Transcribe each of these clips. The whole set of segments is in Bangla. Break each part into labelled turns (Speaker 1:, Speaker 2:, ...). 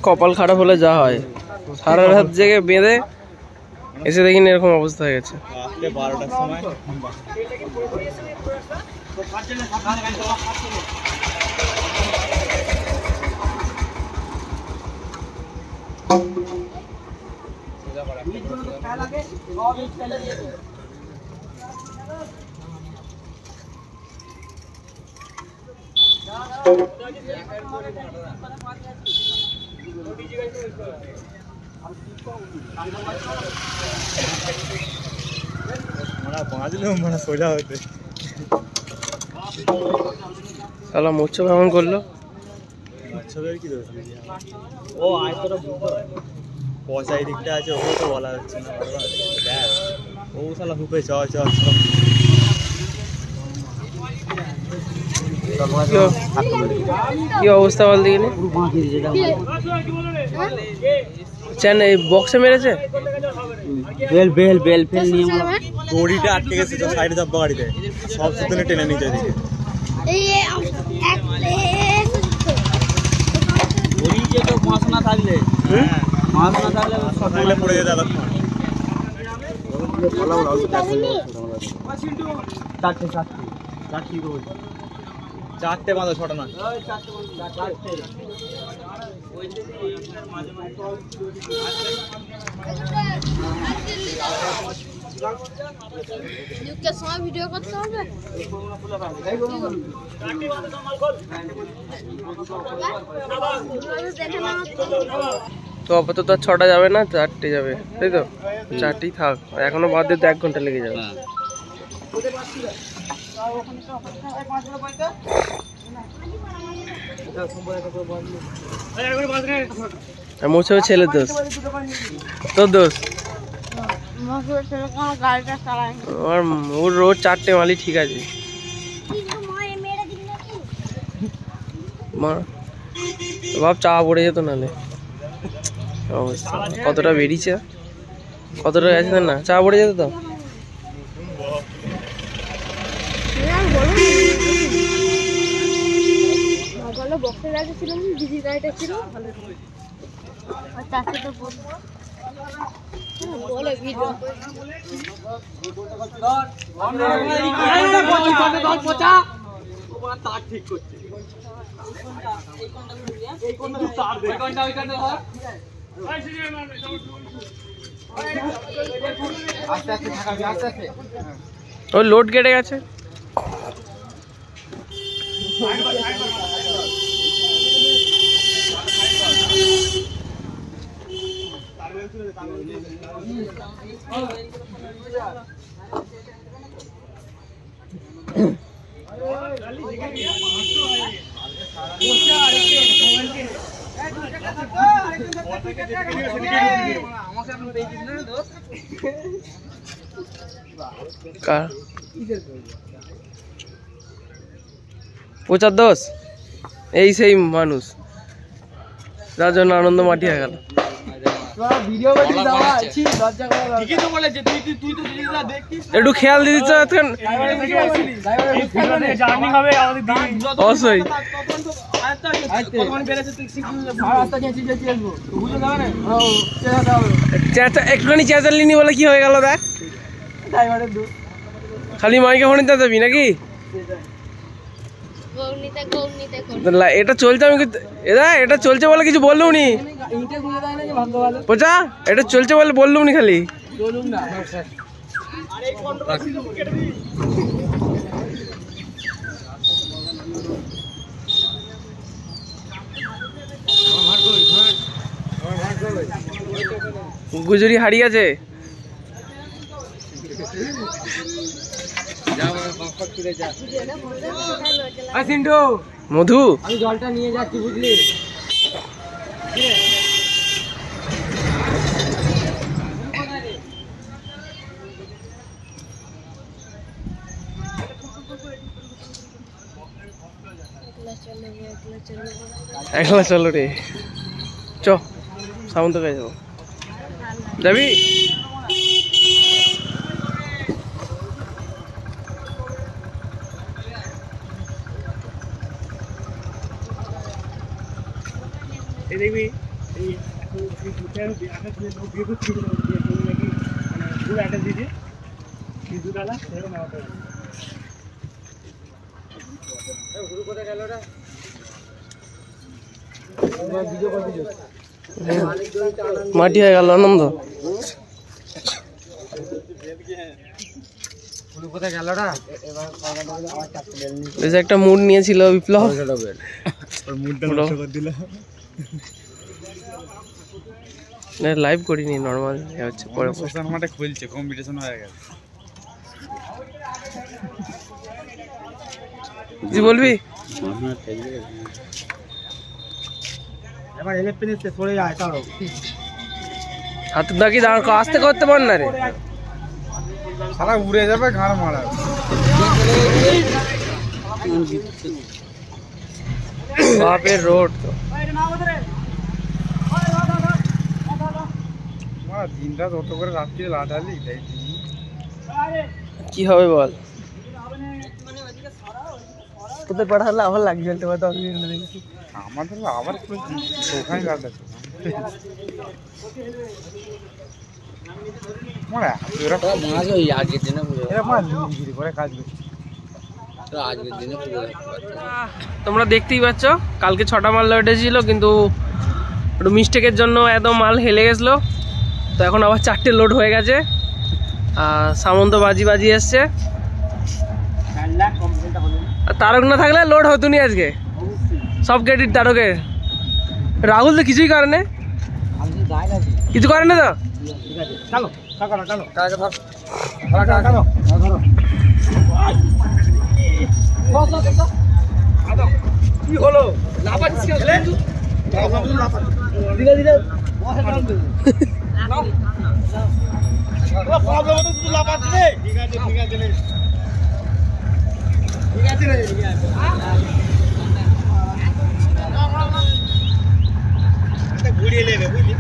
Speaker 1: কপাল খারাপ হলে যা হয়, সারা রাত জেগে বেঁধে এসে দেখি এরকম অবস্থা হয়ে গেছে।
Speaker 2: 12টার সময় সোজা হতে
Speaker 1: সালা মোচ্ছ ভ্রমণ করলো।
Speaker 2: কি ও আয়তটা পয়সা এই দিকটা আছে, ওকে তো বলা যাচ্ছে না। ও শালা হুপে চ চ
Speaker 1: কি অবস্থা বল দিকে চেন এই বক্সে মেরেছে,
Speaker 2: বেল বেল বেল ফেল নিয়ে দড়িটা আটকে গেছে তো সাইডে চাপা গাড়িতে, সব সুতনে টেনে নিয়ে যায় দিকে। দড়ি যে তো মাছ না থাকলে, মাছ না থাকলে সব থাকলে পড়ে যেত এতক্ষণ। চারটে বাঁধো, ছটা না।
Speaker 3: ভিডিও করতে হবে।
Speaker 1: তো আপাতত 6টা যাবে না, 4টে যাবে, তাই তো? 4টেই থাক, এখনো বাদ দিতে 1 ঘন্টা লেগে যাবে। মোছে ছেলের দোষ, তোর দোষ। ওর রোজ 4টে মালি, ঠিক আছে। ভাব চা পড়ে যেত নালে। অবস্থা কতটা বেরিয়েছে, কতটা গেছে না, চা পড়ে যেত তো।
Speaker 3: বক্সের গাড়িটা ছিল, দিদির গাড়িটা ছিল, আর তার সাথে বলে ভিডিও
Speaker 2: তার ঠিক করছে।
Speaker 1: ওই লোড কেটে গেছে। প্রচার দোষ, এই সেই মানুষ যার জন্য আনন্দ মাটি হয়ে গেল। একটু খেয়াল দিয়ে দিচ্ছ অবশ্যই। একটুখানি চেঁচালিনি বলে কি হয়ে গেল দেখ, খালি মাইকে ফোনে চেঁচাবি নাকি? এটা চলছে, আমি এটা চলছে বলে কিছু বললুম নি। বোঝা এটা চলছে বলে বললুম নি, খালি গুজরি হারিয়েছে। মধু আমি জলটা নিয়ে যাচ্ছি, বুঝলি? একলা চলো রে, চ সামন্ত পেয়ে যাবো। যাবি? দেখবি মাটি হয়ে গেল আনন্দ। একটা মুড নিয়েছিল বিপ্লব, লাইভ করিনি, নর্মাল হচ্ছে পরে
Speaker 2: মাঠে খুলছে, কম্পিটিশন হয়ে গেছে।
Speaker 1: কি বলবি? হাতের দাগি আসতে করতে পার না রে,
Speaker 2: সারা উড়ে যাবে ঘাড় মারা।
Speaker 1: বাপের রোড তো
Speaker 2: দিনটা তত করে রাত্রি লাটালি
Speaker 1: কি হবে বল? তোদের পাঠালে আবার লাগবে দেখছি
Speaker 2: আমাদের আবার ওখানে কাজ আছে।
Speaker 1: তোমরা দেখতেই পাচ্ছ কালকে 6টা মাল উঠেছিল, কিন্তু একটু মিস্টেকের জন্য একদম মাল হেলে গেছিলো। তো এখন আবার 4টে লোড হয়ে গেছে। সামন্ত বাজি এসছে। তারক না থাকলে লোড হতো নি আজকে, সব ক্রেডিট তারকের। রাহুল তো কিছুই করে না, কিছু করে না তো। কি হলো?
Speaker 2: ঘুরিয়ে নেবে বুঝলি।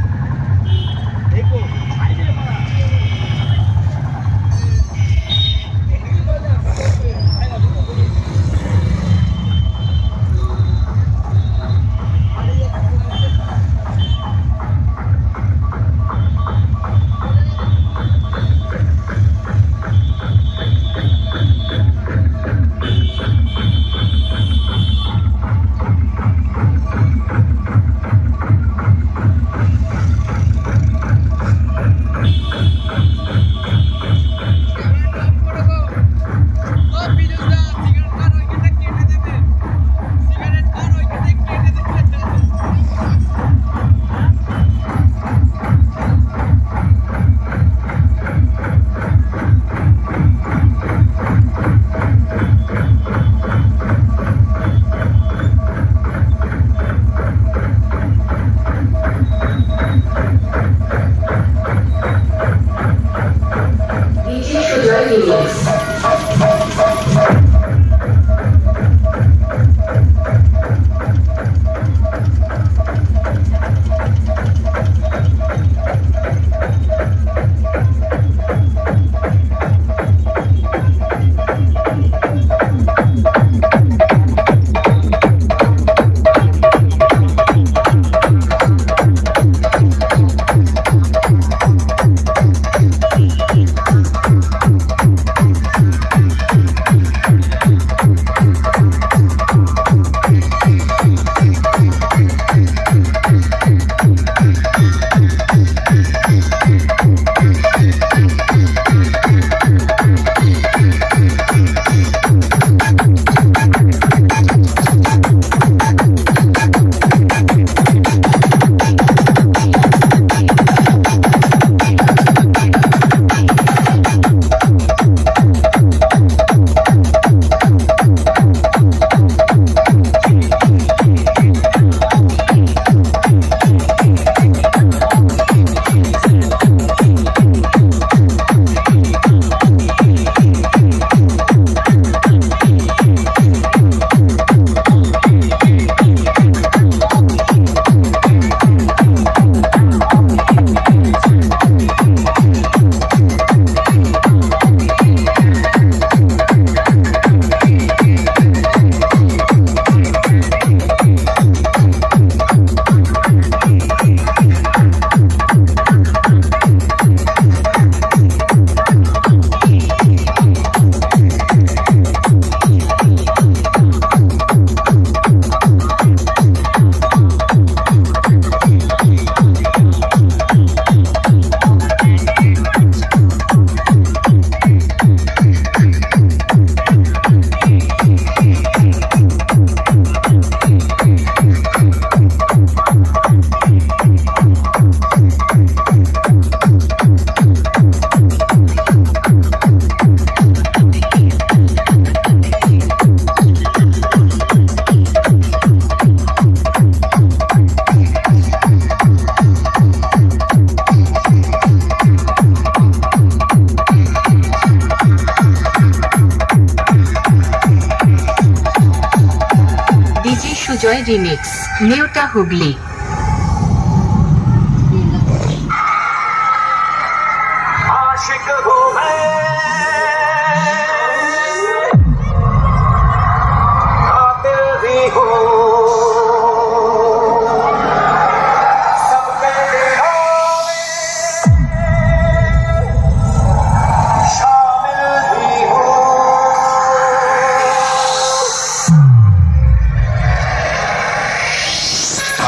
Speaker 4: সুজয় রিমিক্স নিউটা হুগলি।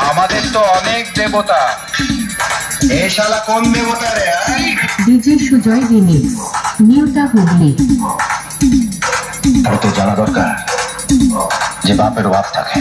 Speaker 5: আমাদের তো অনেক দেবতা, এ শালা কোন দেবতা রে?
Speaker 4: ডিজে সুজয় রিমিক্স নিউটা হুগলি।
Speaker 5: তার তো জানা দরকার যে বাপের বাপ থাকে।